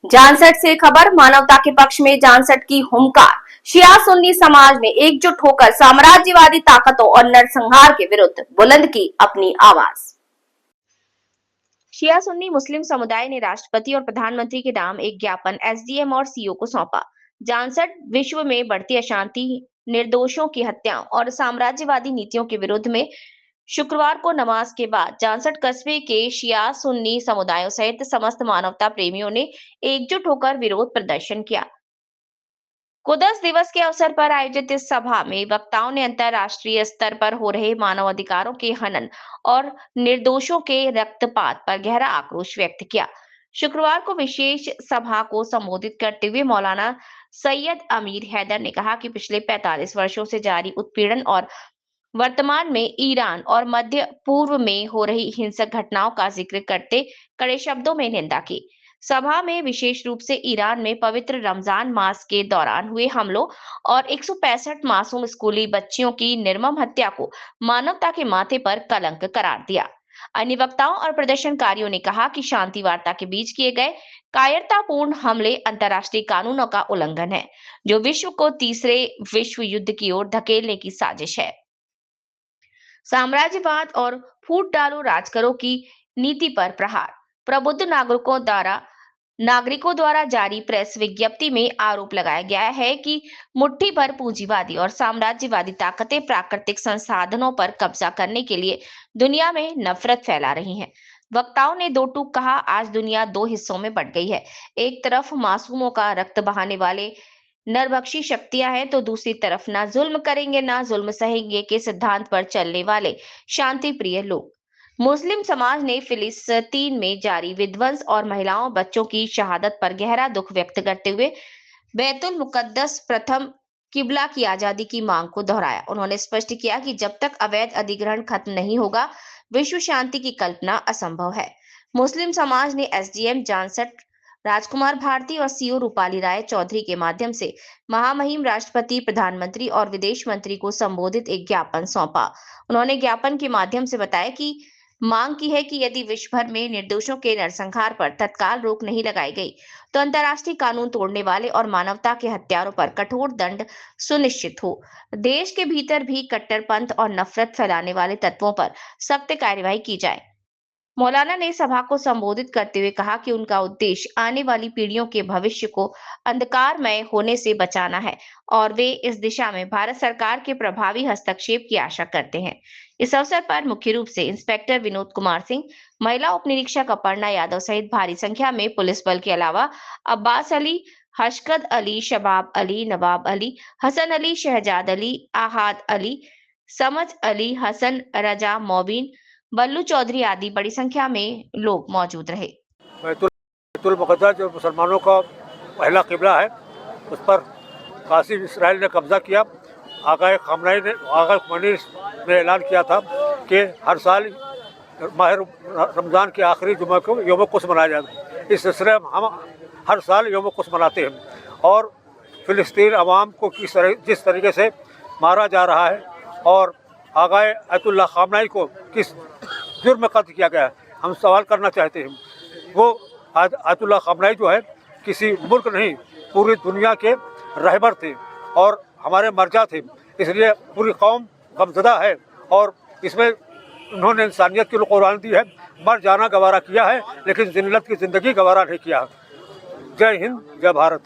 जानसठ से खबर, मानवता के पक्ष में जानसठ की हुंकार। शिया सुन्नी समाज ने एकजुट होकर साम्राज्यवादी ताकतों और नरसंहार के विरुद्ध बुलंद की अपनी आवाज। शिया सुन्नी मुस्लिम समुदाय ने राष्ट्रपति और प्रधानमंत्री के नाम एक ज्ञापन एसडीएम और सीओ को सौंपा। जानसठ विश्व में बढ़ती अशांति, निर्दोषों की हत्या और साम्राज्यवादी नीतियों के विरुद्ध में शुक्रवार को नमाज के बाद जानसठ कस्बे के शिया सुन्नी समुदायों सहित समस्त मानवता प्रेमियों ने एकजुट होकर विरोध प्रदर्शन किया। कुदस दिवस के अवसर पर आयोजित इस सभा में वक्ताओं ने अंतर्राष्ट्रीय स्तर पर हो रहे मानव अधिकारों के हनन और निर्दोषों के रक्तपात पर गहरा आक्रोश व्यक्त किया। शुक्रवार को विशेष सभा को संबोधित करते हुए मौलाना सैयद अमीर हैदर ने कहा कि पिछले 45 वर्षों से जारी उत्पीड़न और वर्तमान में ईरान और मध्य पूर्व में हो रही हिंसक घटनाओं का जिक्र करते कड़े शब्दों में निंदा की। सभा में विशेष रूप से ईरान में पवित्र रमजान मास के दौरान हुए हमलों और 165 मासूम स्कूली बच्चियों की निर्मम हत्या को मानवता के माथे पर कलंक करार दिया। अन्य वक्ताओं और प्रदर्शनकारियों ने कहा कि शांति वार्ता के बीच किए गए कायरतापूर्ण हमले अंतर्राष्ट्रीय कानूनों का उल्लंघन है, जो विश्व को तीसरे विश्व युद्ध की ओर धकेलने की साजिश है। साम्राज्यवाद और फूट डालो राज करो की नीति पर प्रहार। प्रबुद्ध नागरिकों द्वारा जारी प्रेस विज्ञप्ति में आरोप लगाया गया है कि मुट्ठी भर पूंजीवादी और साम्राज्यवादी ताकतें प्राकृतिक संसाधनों पर कब्जा करने के लिए दुनिया में नफरत फैला रही हैं। वक्ताओं ने दो टूक कहा, आज दुनिया दो हिस्सों में बंट गई है। एक तरफ मासूमों का रक्त बहाने वाले नरभक्षी शक्तियां हैं, तो दूसरी तरफ ना जुल्म करेंगे ना जुल्म सहेंगे के सिद्धांत पर चलने वाले शांति प्रिय लोग। मुस्लिम समाज ने फिलिस्तीन में जारी विध्वंस और महिलाओं बच्चों की शहादत पर गहरा दुख व्यक्त करते हुए बैतुल मुकद्दस प्रथम किबला की आजादी की मांग को दोहराया। उन्होंने स्पष्ट किया कि जब तक अवैध अधिग्रहण खत्म नहीं होगा, विश्व शांति की कल्पना असंभव है। मुस्लिम समाज ने एसडीएम जानसठ राजकुमार भारती और सीओ रूपाली राय चौधरी के माध्यम से महामहिम राष्ट्रपति, प्रधानमंत्री और विदेश मंत्री को संबोधित एक ज्ञापन सौंपा। उन्होंने ज्ञापन के माध्यम से बताया कि मांग की है कि यदि विश्व भर में निर्दोषों के नरसंहार पर तत्काल रोक नहीं लगाई गई, तो अंतर्राष्ट्रीय कानून तोड़ने वाले और मानवता के हत्यारों पर कठोर दंड सुनिश्चित हो। देश के भीतर भी कट्टरपंथ और नफरत फैलाने वाले तत्वों पर सख्त कार्रवाई की जाए। मौलाना ने सभा को संबोधित करते हुए कहा कि उनका उद्देश्य आने वाली पीढ़ियों के भविष्य को अंधकारमय होने से बचाना है और वे इस दिशा में भारत सरकार के प्रभावी हस्तक्षेप की आशा करते हैं। इस अवसर पर मुख्य रूप से इंस्पेक्टर विनोद कुमार सिंह, महिला उप निरीक्षक अपर्णा यादव सहित भारी संख्या में पुलिस बल के अलावा अब्बास अली, हशकद अली, शबाब अली, नवाब अली, हसन अली, शहजाद अली, आहाद अली, समझ अली, हसन रजा मोबिन, बल्लू चौधरी आदि बड़ी संख्या में लोग मौजूद रहे। बैतुल मुक़द्दस जो मुसलमानों का पहला किबला है, उस पर कासिम इसराइल ने कब्जा किया। आगा ख़ामनेई ने ऐलान किया था कि हर साल माह रमज़ान के आखिरी जुमे को यौम कुस मनाया जाता है। इस सिलसिले में हम हर साल यौम कुस मनाते हैं और फ़िलिस्तीन अवाम को जिस तरीके से मारा जा रहा है और आगा अयतुल्लाह ख़ामनेई को किस जुर्म में कत्ल किया गया है, हम सवाल करना चाहते हैं। वो अयतुल्लाह ख़ामनेई जो है किसी मुल्क नहीं, पूरी दुनिया के रहबर थे और हमारे मर्जा थे, इसलिए पूरी कौम गमज़दा है और इसमें उन्होंने इंसानियत की कुर्बानी दी है। मर जाना गवारा किया है, लेकिन जिल्लत की ज़िंदगी गवारा नहीं किया। जय हिंद, जय भारत।